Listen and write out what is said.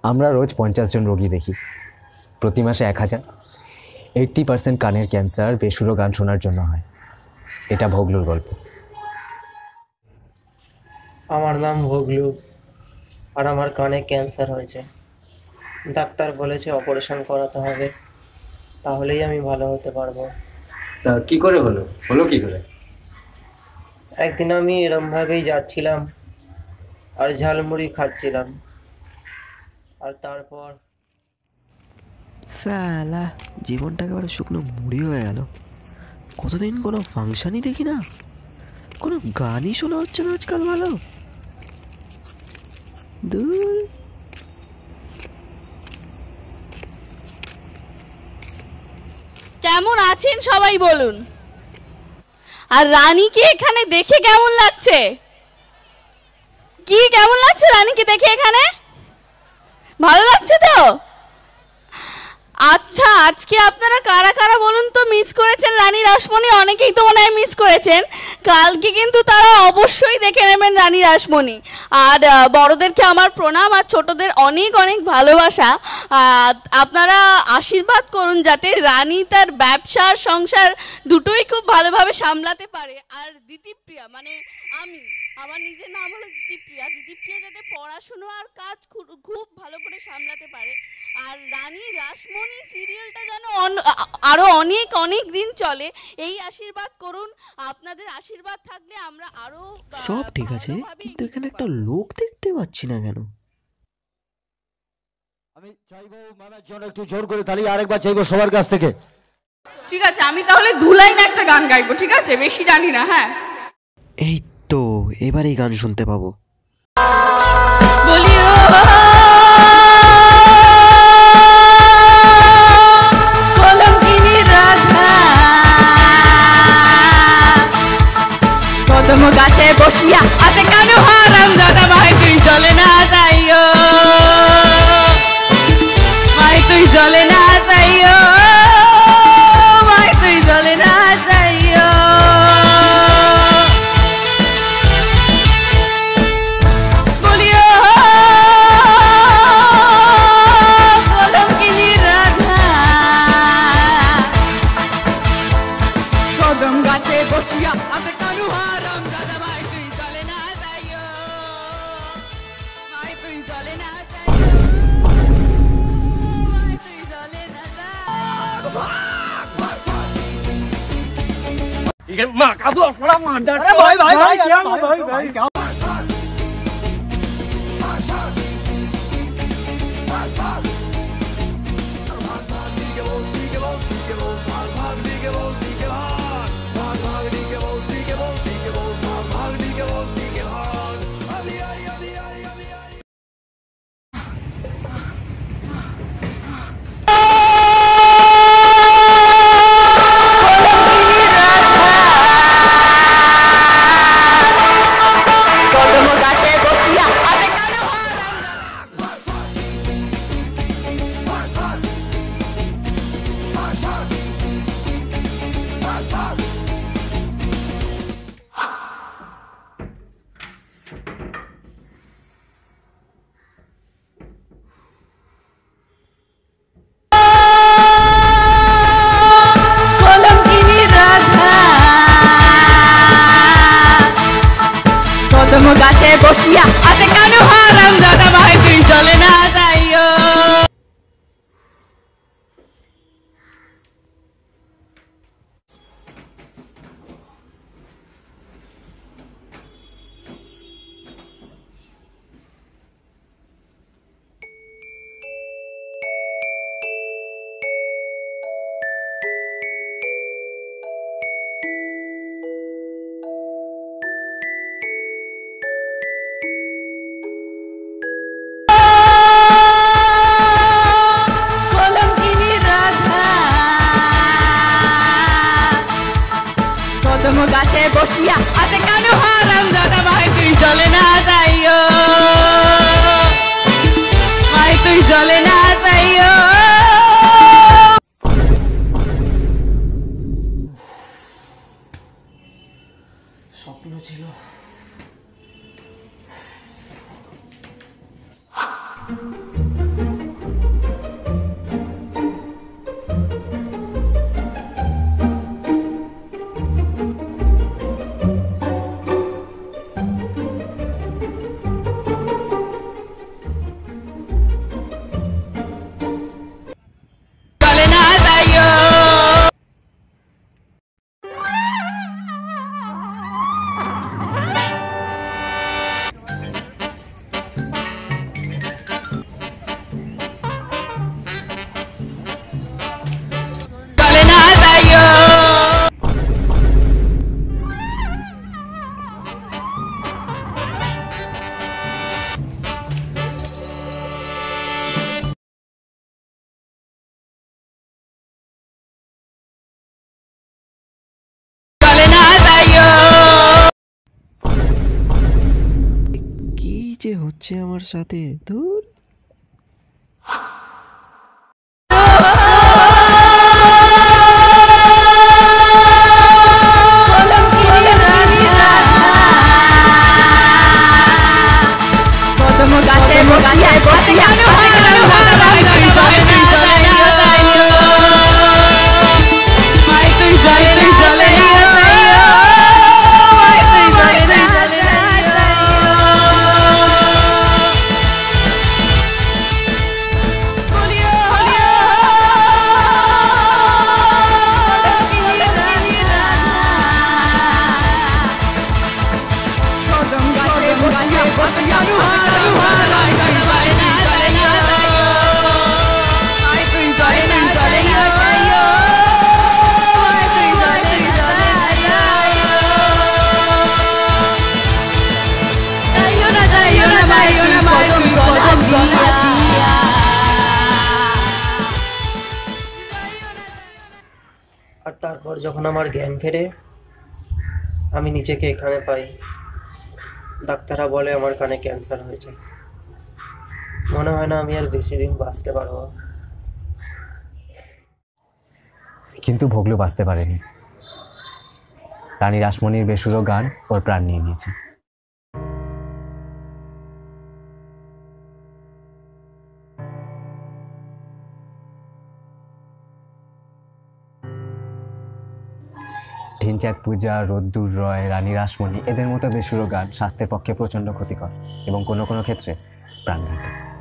আমরা রোজ 50 জন রোগী দেখি, প্রতি মাসে 1000। 80% কানের ক্যান্সার বেসুরো গান শোনার জন্য হয়। এটা ভগলুর গল্প। আমার নাম ভগলু, আর আমার কানে ক্যান্সার হয়েছে। ডাক্তার বলেছে অপারেশন করাতে হবে, তাহলেই আমি ভালো হতে পারবো। তা কি করে হলো কি করে? একদিন আমি এরমভাবেই যাচ্ছিলাম আর ঝালমুড়ি খাচ্ছিলাম, আর তারপর সালা জীবনটা একেবারে শুকনো মুড়ি হয়ে গেল। কতদিন কোনো ফাংশনই দেখি না, কোনো গানই শোনা হচ্ছে না আজকাল ভালো। দূর কেমন আছেন সবাই বলুন? আর রানীকে এখানে দেখে কেমন লাগছে? কি কেমন লাগছে রানীকে দেখে এখানে? ভালো লাগছে তো? আচ্ছা, আজকে আপনারা কারা কারা বলুন তো মিস করেছেন রানী রাসমণি? অনেকেই তো মনে হয় মিস করেছেন। কালকে কিন্তু তারা অবশ্যই দেখে নেবেন রানী রাসমণি। আর বড়দেরকে আমার প্রণাম, আর ছোটদের অনেক অনেক ভালোবাসা। আপনারা আশীর্বাদ করুন যাতে রানী তার ব্যবসা সংসার দুটোই খুব ভালোভাবে সামলাতে পারে। আর দিতিপ্রিয়া, মানে আমার নিজের নাম হলো দিতিপ্রিয়া, দিতিপ্রিয়া যাতে পড়াশুনো আর কাজ খুব ভালো করে সামলাতে পারে। আর রানী রাসমণি সিরিয়ালটা যেন আরো অনেক অনেক দিন চলে, এই আশীর্বাদ করুন। আপনাদের আশীর্বাদ থাকলে আমরা আরো সব ঠিক আছে, কিন্তু এখানে একটা লোক দেখতে পাচ্ছি না কেন? আমি চাইবো মানার জন্য একটু জোর করে তালি আরেকবার চাইবো সবার কাছ থেকে। ঠিক আছে, আমি তাহলে 2 লাইন একটা গান গাইবো, ঠিক আছে? বেশি জানি না। হ্যাঁ, এই তো এবারেই গান শুনতে পাবো। বলিও কলঙ্কিনী রাধা, কদম গাছে বসিয়া আছে কানু হারাম দাদা, ভাই তুই চলে না যাইও, ভাই তুই চলে না যাইও, ভাই তুই চলে না যাইও। বলিও কলঙ্কিনী রাধা, কদম গাছে বসিয়া আছে কানু হারাম দাদা, ভাই তুই চলে না যাইও, ভাই তুই চলে না যাইও, ভাই তুই চলে না যাইও। কলঙ্কিনী রাধা, কদম গাছে বসিয়া আছে কানু হারাম দাদা, ভাই তুই চলে না যাইও। যে হচ্ছে আমার সাথে ধুর। আর তারপর যখন আমার জ্ঞান ফেরে আমি নিজেকে এখানে পাই, ডাক্তাররা বলে আমার কানে ক্যান্সার হয়েছে। মনে হয় না আমি আর বেশি দিন বাঁচতে পারবো। কিন্তু ভগলু বাঁচতে পারেনি। রানী রাসমণির বেসুরো গান ওর প্রাণ নিয়ে নিয়েছে। ঢিনচাক পূজা, রোদ্দুর রয়, রানী রাসমণি এদের মতো বেসুরো গান স্বাস্থ্যের পক্ষে প্রচণ্ড ক্ষতিকর এবং কোনো কোনো ক্ষেত্রে প্রাণঘাতী।